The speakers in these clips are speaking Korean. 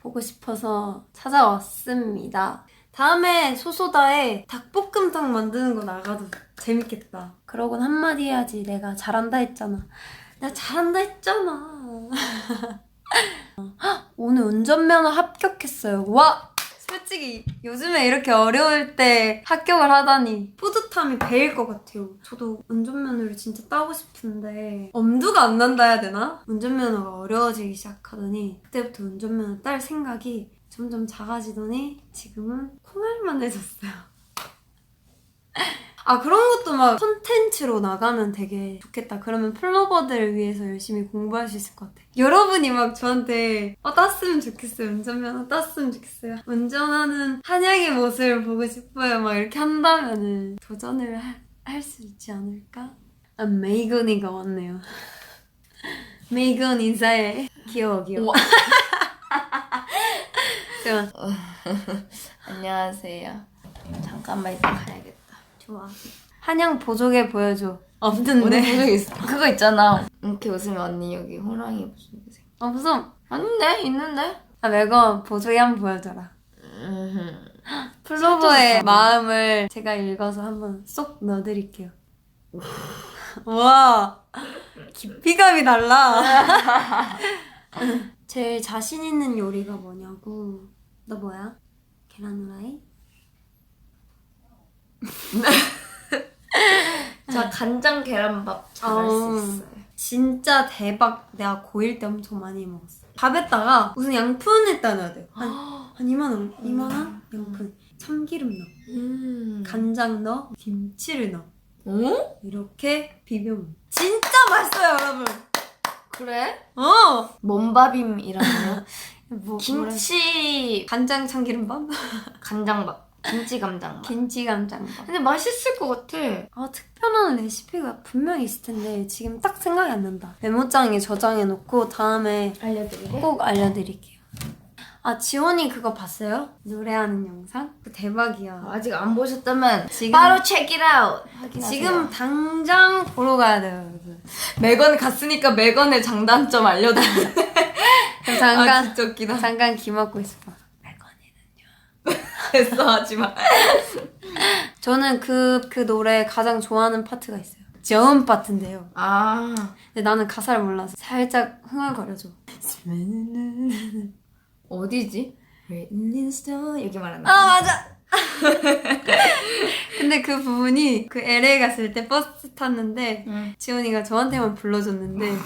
보고 싶어서 찾아왔습니다. 다음에 소소다에 닭볶음탕 만드는 거 나가도 재밌겠다. 그러곤 한마디 해야지. 내가 잘한다 했잖아. 내가 잘한다 했잖아. 오늘 운전면허 합격했어요. 와! 솔직히 요즘에 이렇게 어려울 때 합격을 하다니 뿌듯함이 배일 것 같아요. 저도 운전면허를 진짜 따고 싶은데 엄두가 안 난다 해야 되나? 운전면허가 어려워지기 시작하더니 그때부터 운전면허 딸 생각이 점점 작아지더니 지금은 콩알만해졌어요. 아, 그런 것도 막 콘텐츠로 나가면 되게 좋겠다. 그러면 플로버들을 위해서 열심히 공부할 수 있을 것 같아. 여러분이 막 저한테 땄으면 좋겠어요. 운전면허 땄으면 좋겠어요. 운전하는 한양의 모습을 보고 싶어요. 막 이렇게 한다면은 도전을 할 수 있지 않을까? 아, 메이건이가 왔네요. 메이건 인사해. 귀여워. 잠깐. 안녕하세요. 잠깐만 이따 가야겠다. 좋아. 한양 보조개 보여줘. 언니 없는데. 보여줘 있어. 그거 있잖아. 이렇게 웃으면 언니 여기 호랑이 무슨 색? 없어. 아닌데? 있는데? 아, 매건 보조개 한번 보여줘라. 플로버의 마음을 제가 읽어서 한번 쏙 넣어드릴게요. 와, 깊이감이 달라. 제일 자신 있는 요리가 뭐냐고. 너 뭐야? 계란 후라이? 저 간장 계란밥 잘할 수 있어요. 진짜 대박. 내가 고1 때 엄청 많이 먹었어. 밥에다가 무슨 양푼에다 넣어야 돼. 한 이만한 양푼. 참기름 넣어. 간장 넣어. 김치를 넣어. 어? 이렇게 비벼 먹어. 진짜 맛있어요, 여러분. 그래? 뭔밥임이라뇨? 김치 간장 참기름밥? 간장밥. 김치 간장밥. 김치 간장밥. 근데 맛있을 것 같아. 아, 특별한 레시피가 분명히 있을 텐데 지금 딱 생각이 안 난다. 메모장에 저장해놓고 다음에 알려드리게? 꼭 알려드릴게요. 아, 지원이 그거 봤어요? 노래하는 영상? 그 대박이야. 아직 안 보셨다면 지금- 바로 check it out. 확인하세요. 지금 당장 보러 가야 돼요, 여러분. 매건 갔으니까 매건의 장단점 알려드릴게요. 그럼 잠깐, 진짜 웃기다. 잠깐 귀 막고 있어봐. 됐어, 하지마. 저는 그 노래 가장 좋아하는 파트가 있어요. 저음 파트인데요. 아, 근데 나는 가사를 몰라서 살짝 흥얼거려줘. 어디지? Written in stone 여기 말하는 아, 맞아! 근데 그 부분이 그 LA 갔을 때 버스 탔는데 지원이가 저한테만 불러줬는데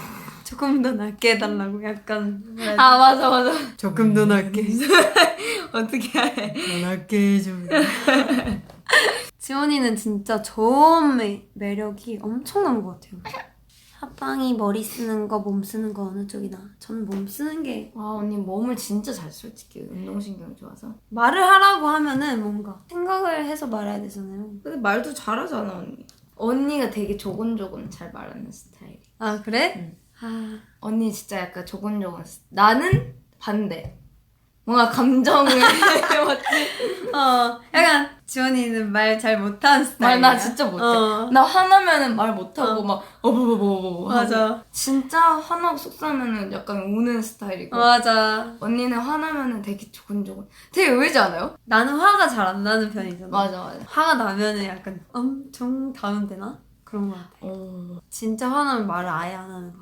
조금 더 낮게 해달라고 약간 아, 맞아. 조금 더 낮게 어떻게 해? 더 낮게 해줘. 지원이는 진짜 저음의 매력이 엄청난 것 같아요. 합방이 머리 쓰는 거, 몸 쓰는 거 어느 쪽이 나? 저는 몸 쓰는 게 와, 언니 몸을 진짜 잘 솔직히 운동신경이 좋아서. 말을 하라고 하면은 뭔가 생각을 해서 말해야 되잖아요. 근데 말도 잘하잖아, 언니. 언니가 되게 조곤조곤 잘 말하는 스타일이. 아, 그래? 응. 아, 언니 진짜 약간 조곤조곤. 나는 반대. 뭔가 감정을 맞지? 약간 지원이는 말 잘 못하는 스타일이야. 말 나 진짜 못해. 나 화나면은 말 못하고 막 어버버버버. 맞아. 진짜 화나고 속상하면은 약간 우는 스타일이고. 맞아. 언니는 화나면은 되게 조곤조곤. 되게 의외지 않아요? 나는 화가 잘 안 나는 편이잖아. 맞아. 화가 나면은 약간 엄청 다운되나? 그런 것 같아. 진짜 화나면 말을 아예 안 하는 거.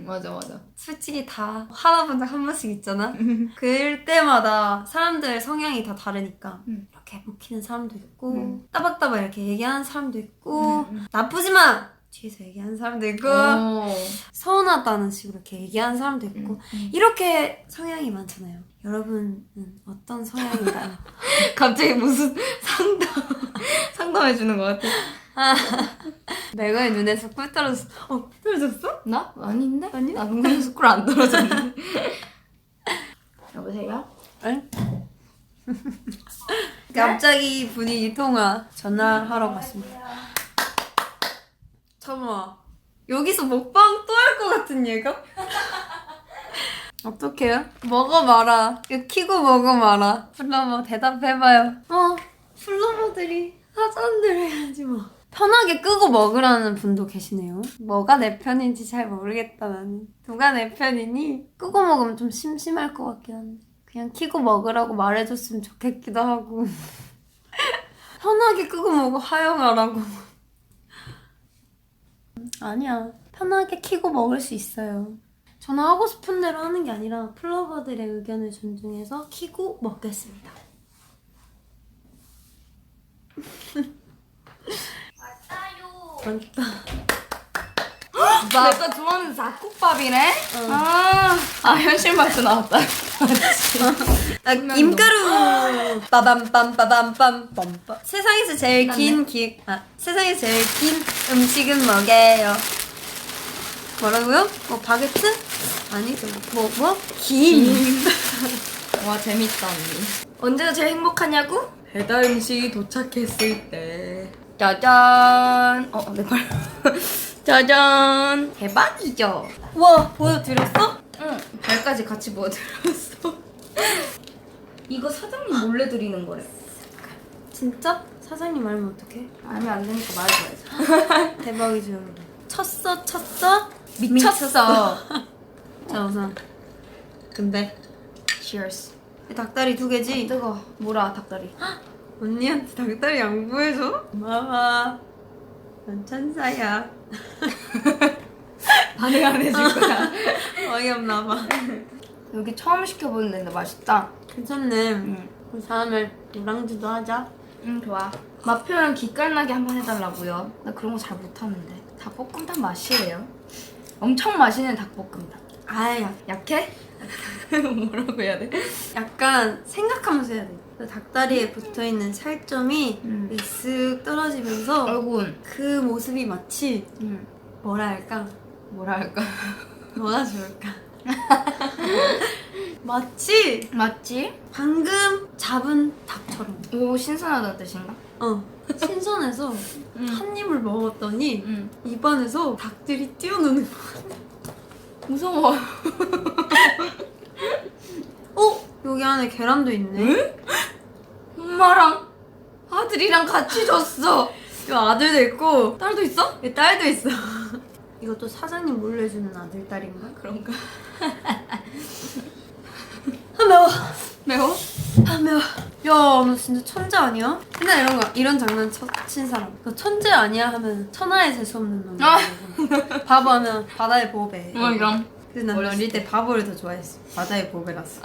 맞아. 솔직히 다 화나본 적 한 번씩 있잖아? 그럴 때마다 사람들 성향이 다 다르니까 이렇게 묵히는 사람도 있고 따박따박 이렇게 얘기하는 사람도 있고 나쁘지만 뒤에서 얘기하는 사람도 있고 서운하다는 식으로 이렇게 얘기하는 사람도 있고 이렇게 성향이 많잖아요. 여러분은 어떤 성향인가요? 갑자기 무슨 상담해주는 것 같아. 매거의 눈에서 꿀 떨어졌어. 꿀 떨어졌어? 나? 아닌데? 아니야? 나 눈에서 꿀 안 떨어졌는데. 여보세요? 응? 갑자기 분위기 통화 전화하러 갔습니다. 잠깐만, 여기서 먹방 또 할 것 같은 얘가? 어떡해요? 먹어 마라. 이거 키고 먹어 마라. 플러머 대답해봐요. 플러머들이 하자는 대로 해야지 뭐. 편하게 끄고 먹으라는 분도 계시네요. 뭐가 내 편인지 잘 모르겠다 나는. 누가 내 편이니? 끄고 먹으면 좀 심심할 것 같긴 한데. 그냥 키고 먹으라고 말해줬으면 좋겠기도 하고 편하게 끄고 먹어 하영하라고. 아니야, 편하게 키고 먹을 수 있어요. 저는 하고 싶은 대로 하는 게 아니라 플로버들의 의견을 존중해서 키고 먹겠습니다. 맞다. 내가 좋아하는 잡곡밥이네? 현실 맛도 나왔다. 김가루 빠밤빰빠밤빰빰빰. 세상에서 제일 세상에서 제일 긴 음식은 뭐게요? 뭐라고요? 뭐 바게트? 아니죠. 김. 와 재밌다 언니. 언제가 제일 행복하냐고? 배달 음식이 도착했을 때. 짜잔. 내 발. 짜잔. 대박이죠? 와, 보여드렸어? 응. 발까지 같이 보여드렸어. 이거 사장님 몰래 드리는 거래. 진짜? 사장님 알면 어떡해? 알면 안 되니까 말해줘야지. 대박이죠, 여러분. 쳤어? 미쳤어. 자, 우선. 근데 Cheers. 이 닭다리 2개지? 뜨거. 뭐라 닭다리. 언니한테 닭다리 양보해줘? 고마워. 넌 천사야. 반응 안 해줄 거야. 어이없나 봐. 여기 처음 시켜보는 데인데 맛있다. 괜찮네. 응. 우리 다음에 노랑지도 하자. 응 좋아. 맛 표현 기깔나게 한번 해달라고요. 나 그런 거 잘 못하는데. 닭볶음탕 맛이에요. 엄청 맛있는 닭볶음탕. 아야, 약해? 뭐라고 해야 돼? 약간 생각하면서 해야 돼. 그 닭다리에 붙어있는 살점이 쓱 떨어지면서 얼굴. 그 모습이 마치 뭐라 할까? 뭐가 좋을까? 마치 맞지? 방금 잡은 닭처럼. 오 신선하다는 뜻인가? 신선해서 한 입을 먹었더니 응. 입안에서 닭들이 뛰어노는 거야. 무서워. 여기 안에 계란도 있네. 엄마랑 아들이랑 같이 줬어. 이 아들도 있고 딸도 있어? 이 딸도 있어. 이것도 사장님 몰래 주는 아들 딸인가? 그런가? 매워. 매워? 매워. 야, 너 진짜 천재 아니야? 맨날 이런 장난 친 사람. 너 천재 아니야 하면 천하에 재수 없는 놈. 바보 하면 바다의 보배. 이런. 그래서 난 어릴 때 바보를 더 좋아했어. 바다의 보배라서.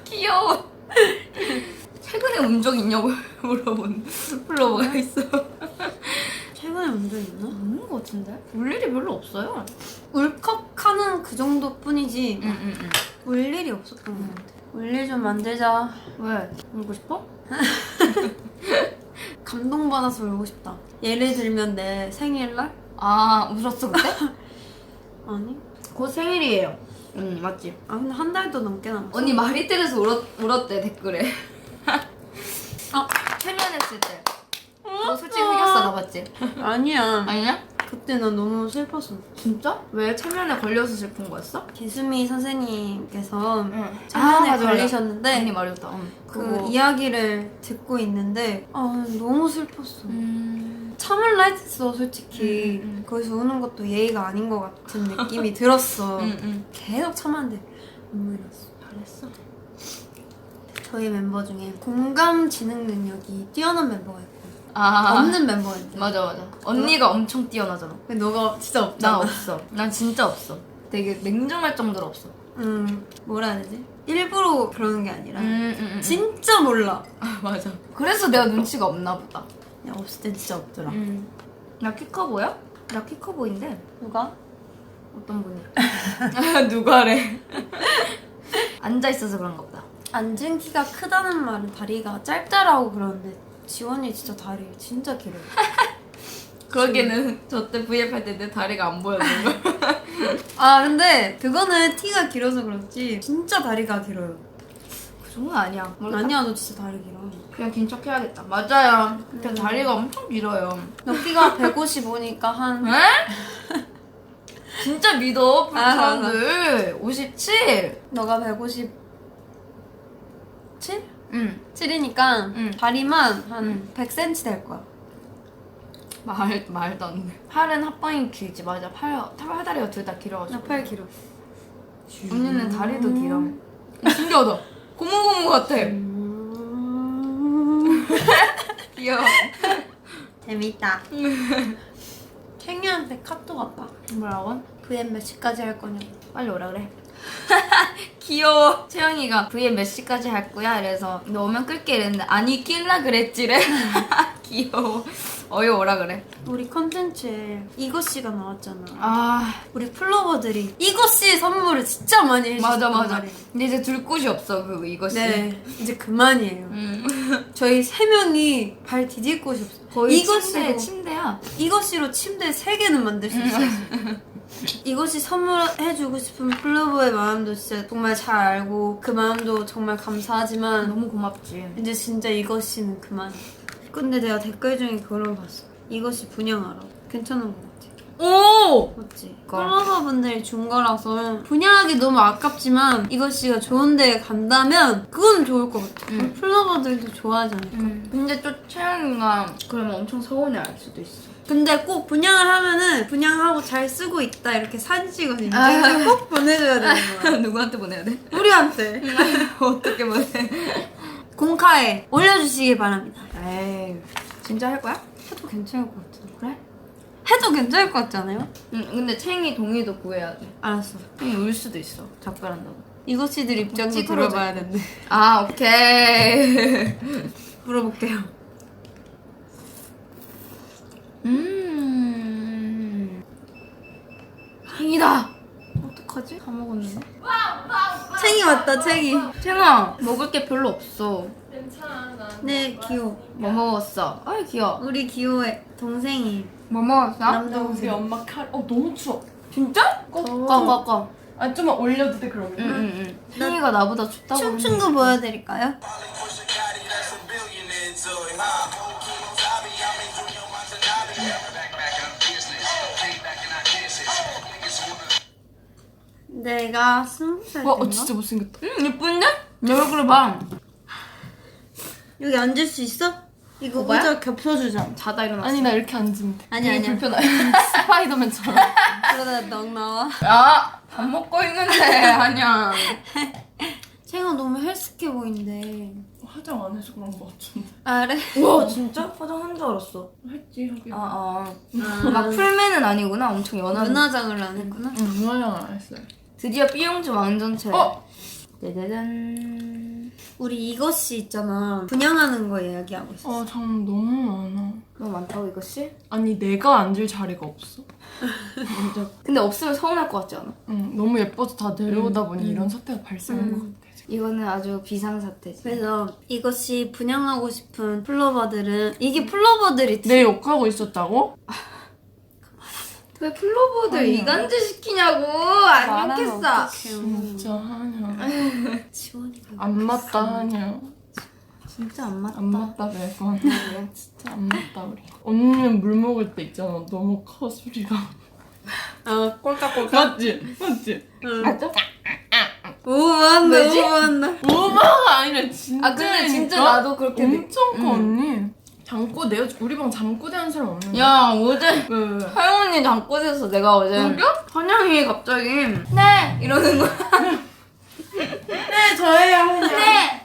귀여워. 최근에 운 적 있냐고 물어본 플로버가 있어. 최근에 운 적 있나? 없는 거 같은데? 울 일이 별로 없어요. 울컥하는 그 정도뿐이지 응. 울 일이 없었던 것 같아. 울 일 좀 만들자. 왜? 울고 싶어? 감동받아서 울고 싶다. 예를 들면 내 생일날? 울었어 그때? 아니. 곧 생일이에요. 응 맞지? 근데 한 달도 넘게 남았어. 언니 마리텔에서 울었대 댓글에. 체면했을 때. 너 솔직히 흑역사 나봤지? 아니야. 아니냐? 그때 난 너무 슬펐어. 진짜? 왜 체면에 걸려서 슬픈 거였어? 기수미 선생님께서 응. 체면에 맞아. 걸리셨는데 언니 말해줬다. 그 이야기를 듣고 있는데 너무 슬펐어. 참을라 했어 솔직히. 거기서 우는 것도 예의가 아닌 것 같은 느낌이 들었어. 계속 참았는데 눈물이 났어. 잘했어. 저희 멤버 중에 공감 지능 능력이 뛰어난 멤버가 있고 없는 멤버가 있는데 맞아. 언니가 엄청 뛰어나잖아. 근데 너가 진짜 없잖아. 나 없어. 난 진짜 없어. 되게 냉정할 정도로 없어. 뭐라 해야 되지? 일부러 그러는 게 아니라 진짜 진짜 몰라. 맞아. 그래서 내가 눈치가 없나 보다. 그냥 없을 땐 진짜 없더라. 나 키 커 보여? 나 키 커 보인대. 누가? 어떤 분이? 누가래? 앉아 있어서 그런가 보다. 앉은 키가 크다는 말은 다리가 짧다라고 그러는데 지원이 진짜 다리 진짜 길어요. 그러기에는 저 때 V앱 할 때 내 다리가 안 보였는 거. 근데 그거는 티가 길어서 그렇지 진짜 다리가 길어요. 그 정도는 아니야. 아니야, 너 진짜 다리 길어. 그냥 긴 척 해야겠다. 맞아요. 그냥 다리가 엄청 길어요. 너 키가 155니까 한 에? 진짜 믿어 알아. 사람들. 57. 너가 157? 응. 7이니까 다리만 한 100cm 될 거야. 말도 안 돼. 팔은 합방이 길지. 맞아. 팔다리가 둘 다 길어가지고. 나 팔 길어. 언니는 다리도 길어. 신기하다. 고무고무 같아. 귀여워. 재밌다. 챙이한테 카톡 왔다. 뭐라고? VM 몇 시까지 할 거냐고. 빨리 오라 그래. 귀여워. 채영이가 VM 몇 시까지 할 거야? 그래서 너 오면 끌게 이랬는데 아니 낄라 그랬지래. 귀여워. 어여 오라 그래. 우리 컨텐츠에 이것씨가 나왔잖아. 아 우리 플로버들이 이것씨 선물을 진짜 많이 해주셨단 맞아. 말이에요. 근데 이제 둘 곳이 없어 그 이것이. 네, 이제 그만이에요. 저희 3명이 발 디딜 곳이 없어요. 거의 이것씨로, 침대야. 이것씨로 침대 3개는 만들 수 있어요. 이것이 선물해주고 싶은 플로버의 마음도 진짜 정말 잘 알고 그 마음도 정말 감사하지만 너무 고맙지. 이제 진짜 이것이는 그만. 근데 내가 댓글 중에 그런 거 봤어. 이것이 분양하라고. 괜찮은 거 같아. 오! 맞지? 그러니까. 플로버분들이 준 거라서 분양하기 너무 아깝지만 이것이가 좋은 데 간다면 그건 좋을 것 같아. 플로버들도 좋아하지 않을까? 근데 또 채영이가 그러면 엄청 서운해 할 수도 있어. 근데 꼭 분양을 하면은 분양하고 잘 쓰고 있다 이렇게 사진 찍어서 아. 인증을 꼭 보내줘야 되는 거야. 누구한테 보내야 돼? 우리한테. 어떻게 보내? 공카에 올려주시길 바랍니다. 에이 진짜 할 거야? 해도 괜찮을 것 같아. 그래? 해도 괜찮을 것 같지 않아요? 응 근데 챙이 동의도 구해야 돼. 알았어. 챙이 울 수도 있어. 작별한다고. 이것이들 입장도 찌그러져. 들어봐야 된대. 아 오케이. 물어볼게요. 챙이다. 어떡하지? 다 먹었는데. 챙이 왔다, 챙이. 챙아 먹을 게 별로 없어. 네, 귀여워. 뭐 먹었어? 아이 귀여워. 우리 귀여워의 동생이. 뭐 먹었어? 남동생. 엄마 너무 추워. 진짜? 꺼. 아 좀만 올려도 돼 그러면. 응. 챙이가 나보다 춥다고. 춤춘 거 보여드릴까요? 내가 20살 와, 때인가? 진짜 못생겼다. 응 예쁜데? 내 얼굴을 봐. 여기 앉을 수 있어? 이거 오빠야? 의자 겹쳐주자. 자다 일어났어. 아니 나 이렇게 앉으면 돼. 아니야, 되게 아니야. 불편해. 스파이더맨처럼. 그러다 넉 나와. 야! 밥 먹고 있는데 아니야. 챙아 너무 헬스케 보인대. 화장 안 해서 그런 거 같은데. 아, 그래? 와 진짜? 화장한 줄 알았어. 했지 하긴. 막 풀맨은 아니구나. 엄청 연한. 눈화장을 안 했구나. 응, 화장 안 했어요. 드디어 B용주 완전체. 어? 짜자잔. 우리 이것이 있잖아. 분양하는 거 이야기하고 있어. 아, 장 너무 많아. 너무 많다고 이것이? 아니 내가 앉을 자리가 없어. 근데 없으면 서운할 것 같지 않아? 응, 너무 예뻐서 다 내려오다 보니 이런 사태가 발생한 것 같아. 이거는 아주 비상사태지. 그래서 이것이 분양하고 싶은 플로버들은 이게 플로버들이 내 욕하고 있었다고? 왜 플로버들 아니야. 이간질 시키냐고. 안 말하면 좋겠어. 진짜 하냐. 지원이가 안 맞다 하냐. 진짜 안 맞다. 안 맞다 매번. 그래. 진짜 안 맞다 우리. 언니는 물 먹을 때 있잖아. 너무 커 소리가. 아 꼴깍꼴깍. 맞지? 맞지? 맞아? 오만나 왜지? 오만나. 오마가 아니라 진짜. 아 근데 진짜 나도 그렇게 엄청 커 언니. 잠꼬대 우리 방 잠꼬대 하는 사람 없는데. 야 어제 왜? 하영 언니 잠꼬대서 내가 어제 한영이 갑자기 네 이러는 거야. 네 저예요.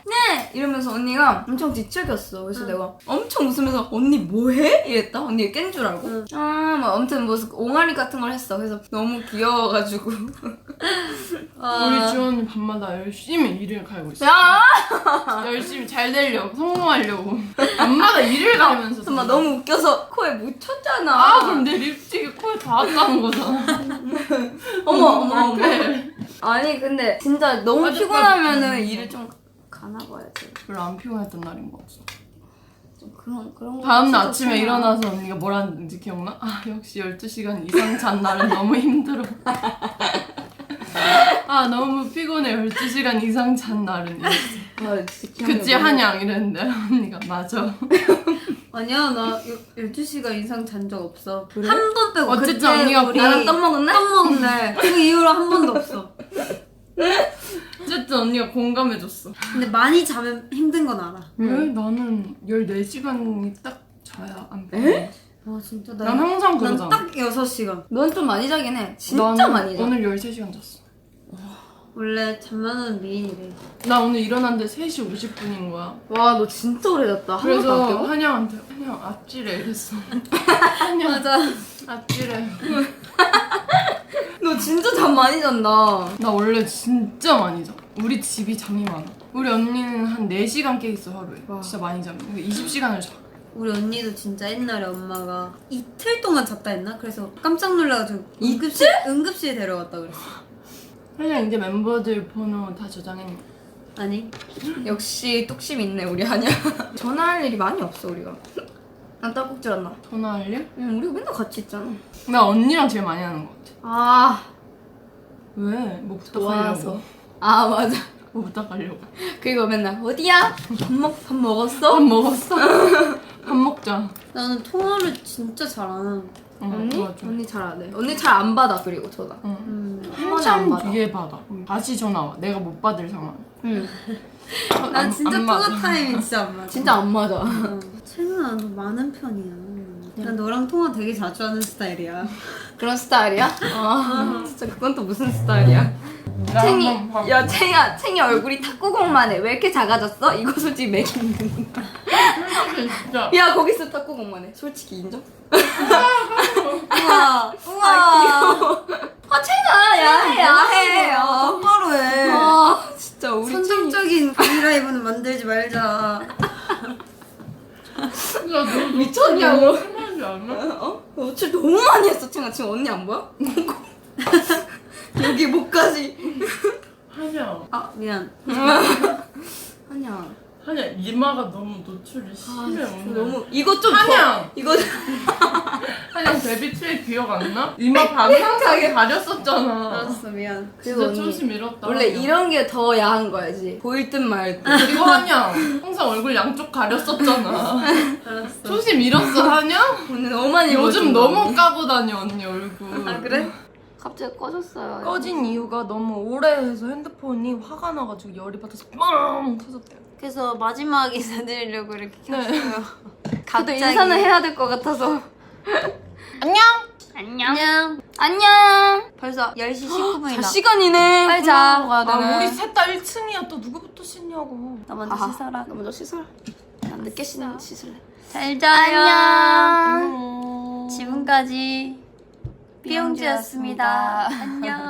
네 이러면서 언니가 엄청 뒤척였어. 그래서 내가 엄청 웃으면서 언니 뭐해? 이랬다. 언니가 깬 줄 알고. 막 아무튼 무슨 옹알이 같은 걸 했어. 그래서 너무 귀여워가지고. 우리 주원이 밤마다 열심히 일을 갈고 있어. 야 열심히 잘 되려고 성공하려고 밤마다 일을 갈면서. 정말 너무 웃겨서 코에 묻혔잖아. 아 그럼 내 립스틱이 코에 닿았다는 거잖아. 어머. 그래. 아니 근데 진짜 너무 맞아, 피곤하면은 일을 좀 가나봐야지. 별로 안 피곤했던 날인 것 같아. 좀 그런 거. 다음날 진짜 아침에 피곤해. 일어나서 언니가 뭐라는지 기억나? 아 역시 12시간 이상 잔 날은 너무 힘들어. 아 너무 피곤해 12시간 이상 잔 날은 이랬어. 아, 진짜 기억나. 그치 한양 이랬는데 언니가 맞아. 아니야 나 12시간 이상 잔 적 없어. 한 번 빼고. 어쨌든 그때 언니가 우리 나랑 떡 먹었네? 떡 먹은 날. 그 이후로 한 번도 없어. 어쨌든 언니가 공감해줬어. 근데 많이 자면 힘든 건 알아. 왜? 나는 14시간이 딱 자야 안 피곤해. 와 진짜 난 항상 그러잖아. 난딱 6시간. 넌 좀 많이 자긴 해. 진짜 나는 많이 자. 오늘 13시간 잤어. 원래 잠만 오는 미인이래. 나 오늘 일어났는데 3시 50분인 거야. 와, 너 진짜 오래 잤다. 그래서 한양한테 한양 아찔해 이랬어. 한양 맞아. 아찔해. 너 진짜 잠 많이 잔다. 나 원래 진짜 많이 자. 우리 집이 잠이 많아. 우리 언니는 한 4시간 깨 있어 하루에. 와. 진짜 많이 자면. 20시간을 자. 우리 언니도 진짜 옛날에 엄마가 이틀 동안 잤다 했나? 그래서 깜짝 놀라가지고 응급실에 데려갔다 그랬어. 한양 이제 멤버들 번호 다 저장했니? 아니 역시 뚝심 있네, 우리 한야. 전화할 일이 많이 없어, 우리가. 난 떡국질 안 나. 전화할 일? 응, 우리가 맨날 같이 있잖아. 나 언니랑 제일 많이 하는 것 같아. 아, 왜? 뭐 좋아서. 부탁하려고? 아, 맞아. 뭐 부탁하려고? 그리고 맨날 어디야? 밥 먹었어? 밥 먹었어? 밥 먹자. 나는 통화를 진짜 잘 안 하는. 응, 언니? 맞아. 언니 잘 안 해. 언니 잘 안 받아, 그리고 전화. 응. 한 번에 안 한참 받아. 뒤에 받아. 다시 전화 와. 내가 못 받을 상황. 응. 난 진짜 안 통화 맞아. 타임이 진짜 안 맞아. 진짜 안 맞아. 채민아 너 많은 편이야. 난 너랑 통화 되게 자주 하는 스타일이야. 그런 스타일이야? 아, 진짜 그건 또 무슨 스타일이야? 챙이, 야, 챙이 얼굴이 탁구공만 해. 왜 이렇게 작아졌어? 이거 솔직히 매기는 거야. 진짜. 야, 거기서 탁구공만 해. 솔직히 인정? 우와 우와. 아, 챙아, 야해. 똑바로 해. 아, 진짜 우리 챙이. 선정적인 브이라이브는 만들지 말자. 야, 너 미쳤냐고. 심하지 않아? 어? 어째 너무 많이 했어, 챙아. 지금 언니 안 보여? 여기 목까지. 한양. 아 미안. 아니야. 한양 이마가 너무 노출이 심해 오늘. 너무 이거 좀 한양! 더- 이거 한양 데뷔 트랙 기억 안 나? 이마 반은 항상 가렸었잖아. 알았어 미안. 그리고 진짜 언니, 초심 잃었다. 원래 한양. 이런 게 더 야한 거야지. 보일 듯 말 듯. 그리고 한양 항상 얼굴 양쪽 가렸었잖아. 알았어. 초심 잃었어 한양? 오늘 너무 많이 요즘 보여준다, 너무 언니. 까고 다녀 언니 얼굴. 아 그래? 갑자기 꺼졌어요. 꺼진 이유가 너무 오래 해서 핸드폰이 화가 나가지고 열이 받아서 빵 터졌대요. 그래서 마지막 인사드리려고 이렇게 네. 켰어요. 근데 인사는 해야 될 것 같아서. 안녕. 안녕. 안녕. 벌써 10시 19분이다. 자, 시간이네. 빨리 자. 가야 되네. 아 우리 셋 다 1층이야. 또 누구부터 씻냐고. 나 먼저 아하. 씻어라. 너 먼저 씻어라. 난 늦게 씻을래. 잘 자요. 안녕. 지금까지 삐용지였습니다. 안녕.